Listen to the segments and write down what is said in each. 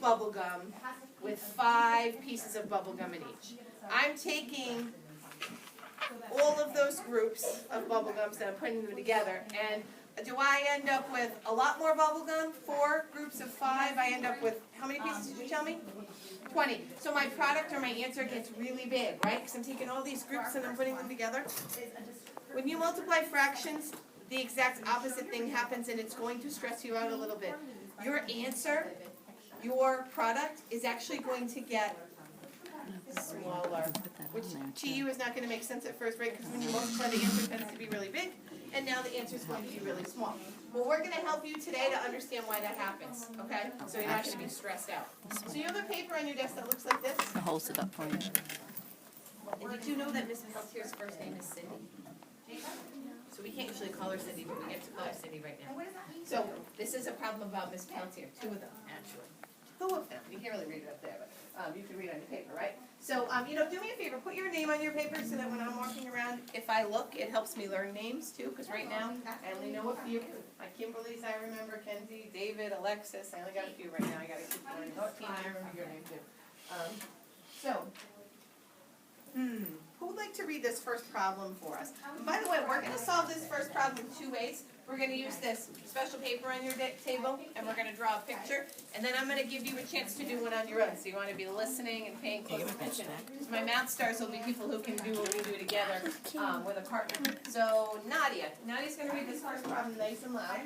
bubble gum with 5 pieces of bubble gum in each. I'm taking all of those groups of bubble gums and I'm putting them together, and do I end up with a lot more bubble gum? 4 groups of 5, I end up with, how many pieces did you tell me? 20. So my product or my answer gets really big, right? Because I'm taking all these groups and I'm putting them together. When you multiply fractions, the exact opposite thing happens, and it's going to stress you out a little bit. Your answer, your product, is actually going to get smaller, which to you is not going to make sense at first, right? Because when you multiply, the answer tends to be really big, and now the answer is going to be really small. Well, we're going to help you today to understand why that happens, okay? So you're not going to be stressed out. So you have a paper on your desk that looks like this. It holds it up for you. And did you know that Mrs. Peltier's first name is Cindy? So we can't usually call her Cindy, but we get to call her Cindy right now. So this is a problem about Miss Peltier, 2 of them, actually. 2 of them. You can't really read it up there, but you can read on your paper, right? So, do me a favor, put your name on your paper so that when I'm walking around, if I look, it helps me learn names too, because right now, I only know a few. Like Kimberly's, I remember, Kenzie, David, Alexis, I only got a few right now, I gotta keep going. Oh, Tina, I remember your name too. Who would like to read this first problem for us? And by the way, we're going to solve this first problem 2 ways. We're going to use this special paper on your table, and we're going to draw a picture, and then I'm going to give you a chance to do one on your own. So you want to be listening and paying close attention. Because my math stars will be people who can do what we do together with a partner. So Nadia's going to read this first problem nice and loud.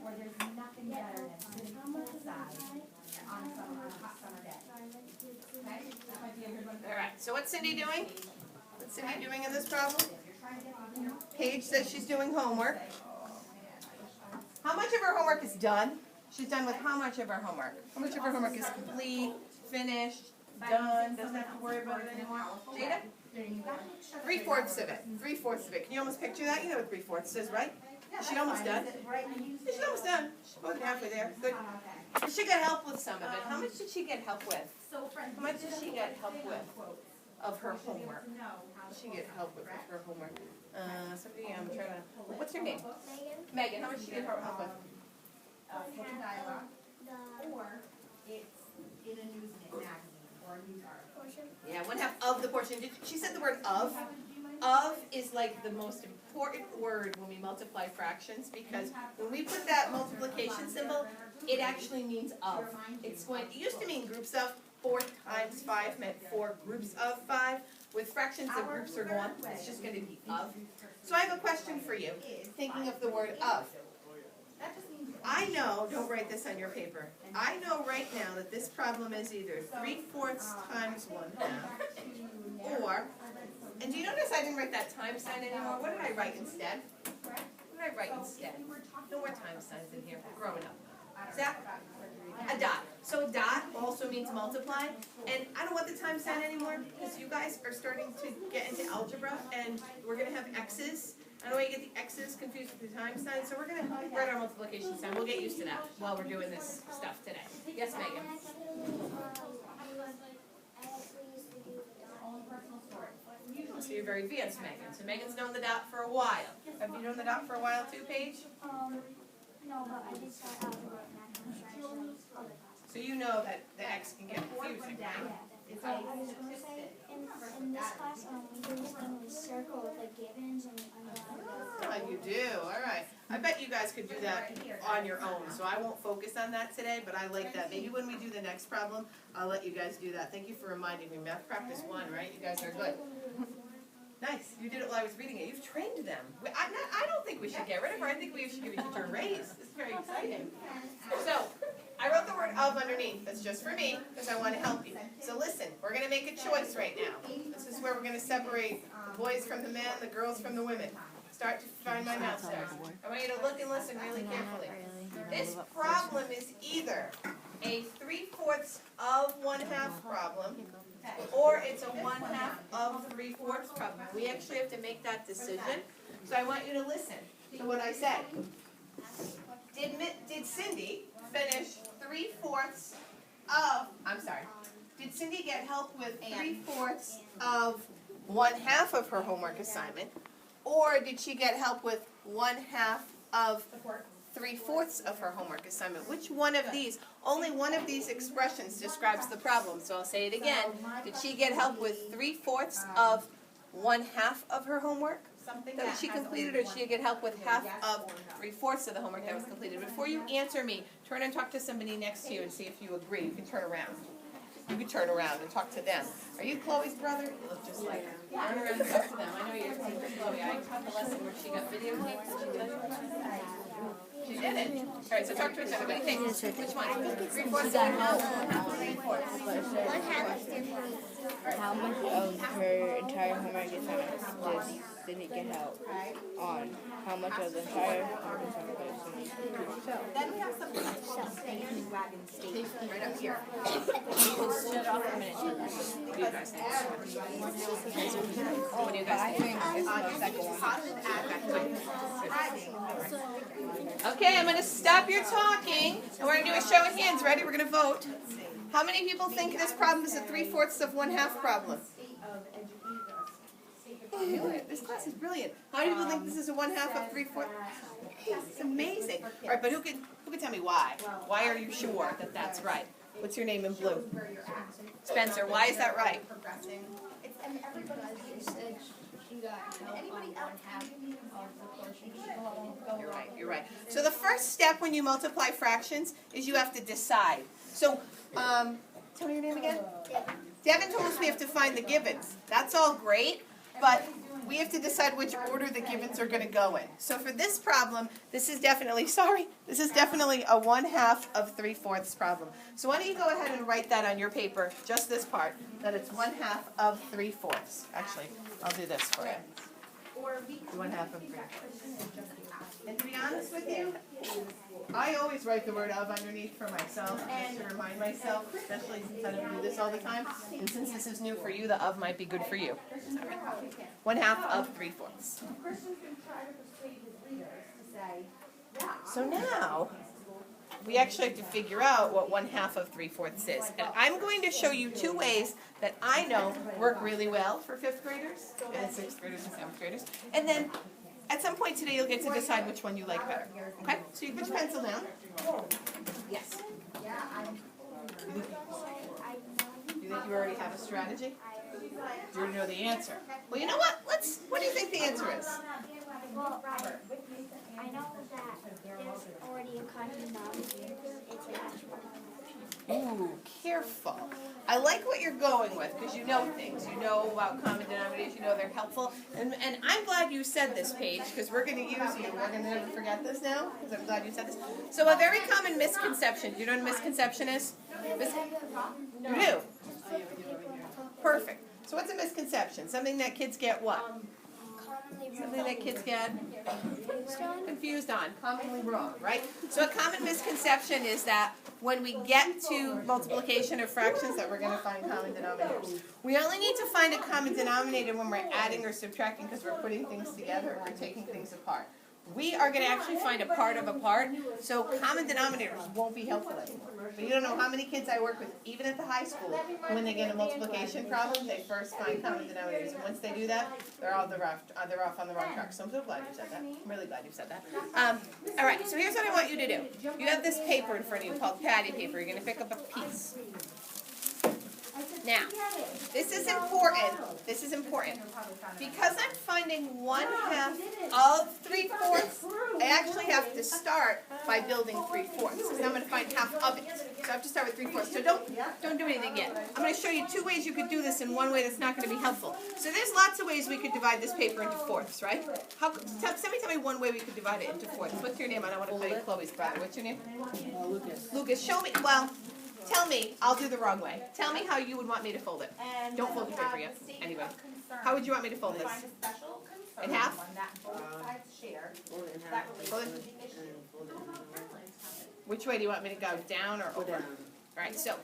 Or there's nothing better than sitting outside on a hot summer day. Okay? That might be a good one. All right, so what's Cindy doing? What's Cindy doing in this problem? Paige says she's doing homework. How much of her homework is done? She's done with how much of her homework? How much of her homework is complete, finished, done, doesn't have to worry about it anymore? Jada? 3/4 of it. 3/4 of it. Can you almost picture that? You know what 3/4 is, right? Is she almost done? She's almost done. She's more than halfway there. Good. She got help with some of it. How much did she get help with? How much did she get help with of her homework? How did she get help with her homework? Somebody, I'm trying to. What's her name? Megan. How much did she get help with? Dialogue. Or it's in a news magazine or a news article. Yeah, 1/2 of the portion. She said the word of. Of is like the most important word when we multiply fractions, because when we put that multiplication symbol, it actually means of. It used to mean groups of. 4 times 5 meant 4 groups of 5. With fractions, the groups are gone. It's just going to be of. So I have a question for you, thinking of the word of. I know, don't write this on your paper, I know right now that this problem is either 3/4 times 1/2, or, and do you notice I didn't write that times sign anymore? What did I write instead? What did I write instead? No more times signs in here, growing up. Zach? A dot. So dot also means multiply, and I don't want the times sign anymore, because you guys are starting to get into algebra, and we're going to have x's. I don't want you to get the x's confused with the times sign, so we're going to write our multiplication sign. We'll get used to that while we're doing this stuff today. Yes, Megan? So you're very advanced, Megan. So Megan's known the dot for a while. Have you known the dot for a while too, Paige? No, but I did start algebra and So you know that the x can get confusing, right? I was going to say, in this class, we do this thing with circle with like givens and You do, all right. I bet you guys could do that on your own, so I won't focus on that today, but I like that. Maybe when we do the next problem, I'll let you guys do that. Thank you for reminding me. Math practice 1, right? You guys are good. Nice. You did it while I was reading it. You've trained them. I don't think we should get rid of her. I think we should give each other a raise. This is very exciting. So, I wrote the word of underneath. That's just for me, because I want to help you. So listen, we're going to make a choice right now. This is where we're going to separate the boys from the men, the girls from the women. Start to find my math stars. I want you to look and listen really carefully. This problem is either a 3/4 of 1/2 problem, or it's a 1/2 of 3/4 problem. We actually have to make that decision. So I want you to listen to what I said. Did Cindy finish 3/4 of, Did Cindy get help with 3/4 of 1/2 of her homework assignment? Or did she get help with 1/2 of 3/4 of her homework assignment? Which one of these? Only one of these expressions describes the problem. So I'll say it again. Did she get help with 3/4 of 1/2 of her homework that she completed, or did she get help with 1/2 of 3/4 of the homework that was completed? Before you answer me, turn and talk to somebody next to you and see if you agree. You can turn around. You can turn around and talk to them. Are you Chloe's brother? You look just like her. Turn around and talk to them. I know you're Chloe. I taught the lesson where she got videotaped. Did she do it? She did it. All right, so talk to each other. What do you think? Which one? 3/4 and 3/4. How much of her entire homework assignment does Sydney get help on? How much of the entire homework assignment does Sydney get help? Then we have something like standing wagon station Right up here. Shut off a minute. What do you guys think? What do you guys I think it's the second one. Okay, I'm going to stop your talking, and we're going to do a show of hands. Ready? We're going to vote. How many people think this problem is a 3/4 of 1/2 problem? This class is brilliant. How many people think this is a 1/2 of 3/4? It's amazing. All right, but who can tell me why? Why are you sure that that's right? What's your name in blue? Spencer. Why is that right? And everybody You're right. So the first step when you multiply fractions is you have to decide. So, tell me your name again? Devin told us we have to find the givens. That's all great, but we have to decide which order the givens are going to go in. So for this problem, this is definitely a 1/2 of 3/4 problem. So why don't you go ahead and write that on your paper, just this part, that it's 1/2 of 3/4. Actually, I'll do this for you. 1/2 of 3/4. And to be honest with you, I always write the word of underneath for myself, and to remind myself, especially since I don't do this all the time, and since this is new for you, the of might be good for you. 1/2 of 3/4. So now, we actually have to figure out what 1/2 of 3/4 is. And I'm going to show you 2 ways that I know work really well for 5th graders, and 6th graders and 7th graders. And then, at some point today, you'll get to decide which one you like better. Okay? So you put your pencil down. Yes. You think you already have a strategy? You already know the answer. Well, you know what? What do you think the answer is? Well, I know that there's already a common denominator. It's an actual Ooh, careful. I like what you're going with because you know things. You know about common denominators. You know they're helpful. And I'm glad you said this, Paige, because we're going to use you. We're going to never forget this now because I'm glad you said this. So a very common misconception. Do you know what a misconception is? You do? Perfect. So what's a misconception? Something that kids get what? Something that kids get confused on, commonly wrong, right? So a common misconception is that when we get to multiplication of fractions that we're going to find common denominators. We only need to find a common denominator when we're adding or subtracting because we're putting things together or taking things apart. We are going to actually find a part of a part, so common denominators won't be helpful anymore. But you don't know how many kids I work with, even at the high school, when they get a multiplication problem, they first find common denominators. And once they do that, they're off on the wrong track. So I'm so glad you said that. I'm really glad you said that. All right, so here's what I want you to do. You have this paper in front of you called patty paper. You're going to pick up a piece. Now, this is important. This is important. Because I'm finding 1/2 of 3/4, I actually have to start by building 3/4. Because I'm going to find half of it. So I have to start with 3/4. So don't do anything yet. I'm going to show you 2 ways you could do this and 1 way that's not going to be helpful. So there's lots of ways we could divide this paper into fourths, right? Somebody tell me 1 way we could divide it into fourths. What's your name? I don't want to call you Chloe's brother. What's your name? Lucas. Lucas, show me. Well, tell me. I'll do the wrong way. Tell me how you would want me to fold it. Don't fold the paper yet. Anyway. How would you want me to fold this? In half? Fold it. Which way do you want me to go? Down or over? All right, so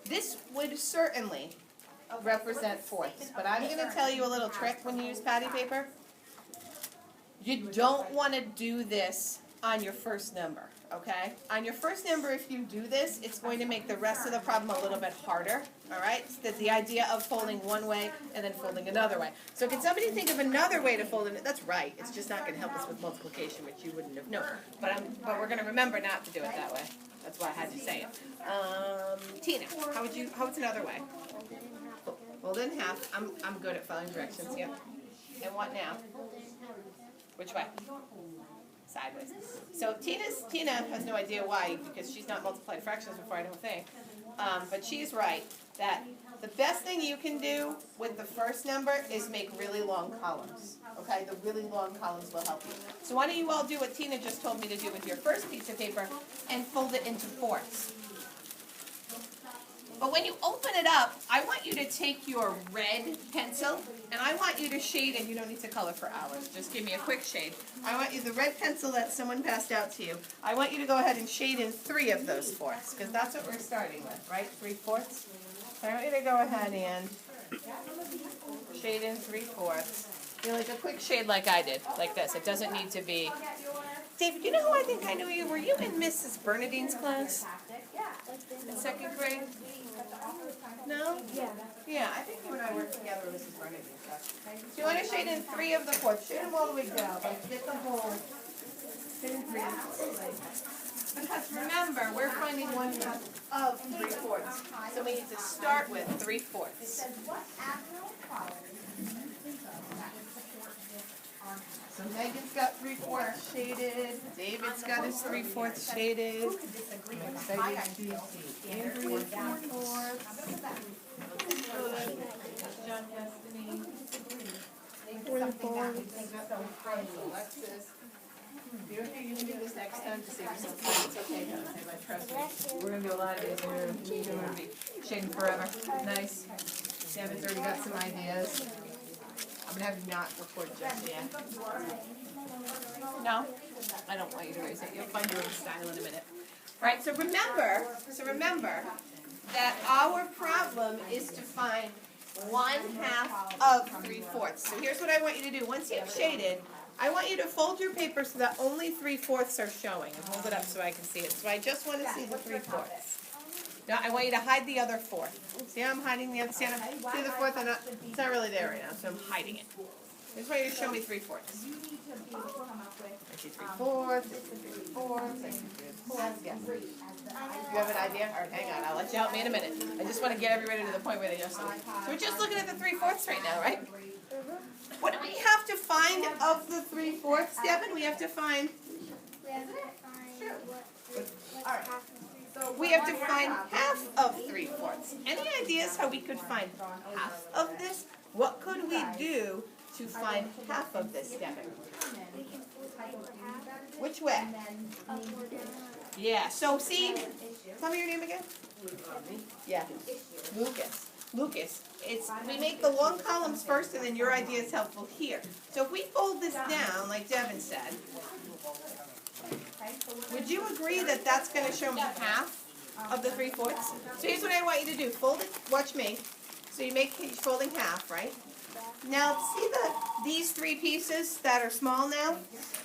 this would certainly represent fourths. But I'm going to tell you a little trick when you use patty paper. You don't want to do this on your first number, okay? On your first number, if you do this, it's going to make the rest of the problem a little bit harder, all right? It's the idea of folding one way and then folding another way. So can somebody think of another way to fold it? That's right. It's just not going to help us with multiplication, which you wouldn't have known. But we're going to remember not to do it that way. That's why I had to say it. Tina, what's another way? Fold it in half. I'm good at following directions, yeah. And what now? Which way? Sideways. So Tina has no idea why, because she's not multiplied fractions before, I don't think. But she's right that the best thing you can do with the first number is make really long columns. Okay, the really long columns will help you. So why don't you all do what Tina just told me to do with your first piece of paper and fold it into fourths. But when you open it up, I want you to take your red pencil, and I want you to shade, and you don't need to color for hours, just give me a quick shade. I want you, the red pencil that someone passed out to you, I want you to go ahead and shade in 3 of those fourths, because that's what we're starting with, right? 3/4. I want you to go ahead and shade in 3/4. You know, like a quick shade like I did, like this. It doesn't need to be... David, you know who I think I knew you? Were you in Mrs. Bernadine's class? In 2nd grade? No? Yeah, I think you and I worked together in Mrs. Bernadine's class. So you want to shade in 3 of the fourths. Shade them all the way down. Like, get the whole... Shade in 3 of the fourths. Because remember, we're finding 1/2 of 3/4. So we need to start with 3/4. So Megan's got 3/4 shaded, David's got his 3/4 shaded. I'm excited to see Andrew's 3/4. John Destiny. Alexis. You can do this next time to save yourself time. It's okay, guys. Trust me. We're going to do a lot of these. We're going to be shading forever. Nice. Devin's already got some ideas. I'm going to have you not record just yet. No? I don't want you to raise it. You'll find your own style in a minute. Right, so remember that our problem is to find 1/2 of 3/4. So here's what I want you to do. Once you've shaded, I want you to fold your paper so that only 3/4 are showing. And hold it up so I can see it. So I just want to see the 3/4. Now I want you to hide the other 4th. See how I'm hiding the other? See the 4th? It's not really there right now, so I'm hiding it. I just want you to show me 3/4. I see 3/4. I see 3/4. I see 3/4. Yes. You have an idea? All right, hang on. I'll let you help me in a minute. I just want to get everybody to the point where they just. So we're just looking at the 3/4 right now, right? What do we have to find of the 3/4, Devin? We have to find. We have to find 1/2 of 3/4. Any ideas how we could find 1/2 of this? What could we do to find 1/2 of this, Devin? Which way? Yeah, so see, tell me your name again. Yeah, Lucas. We make the long columns first, and then your idea is helpful here. So if we fold this down, like Devin said, would you agree that that's going to show me 1/2 of the 3/4? So here's what I want you to do. Fold it. Watch me. So you're folding 1/2, right? Now see these 3 pieces that are small now?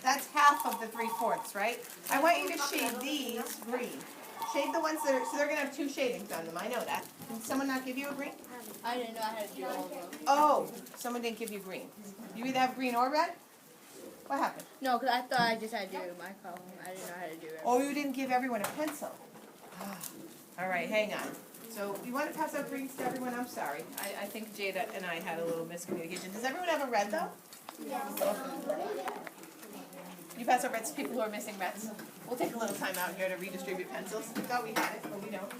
That's 1/2 of the 3/4, right? I want you to shade these green. Shade the ones that are, so they're going to have 2 shadings on them. I know that. Can someone not give you a green? I didn't know how to do all of them. Oh, someone didn't give you green. You either have green or red? What happened? No, because I thought I just had to do my column. I didn't know how to do it. Oh, you didn't give everyone a pencil. All right, hang on. So you want to pass out greens to everyone? I'm sorry. I think Jada and I had a little miscommunication. Does everyone have a red, though? You pass out reds to people who are missing reds. We'll take a little time out here to redistribute pencils. We thought we had it, but we don't.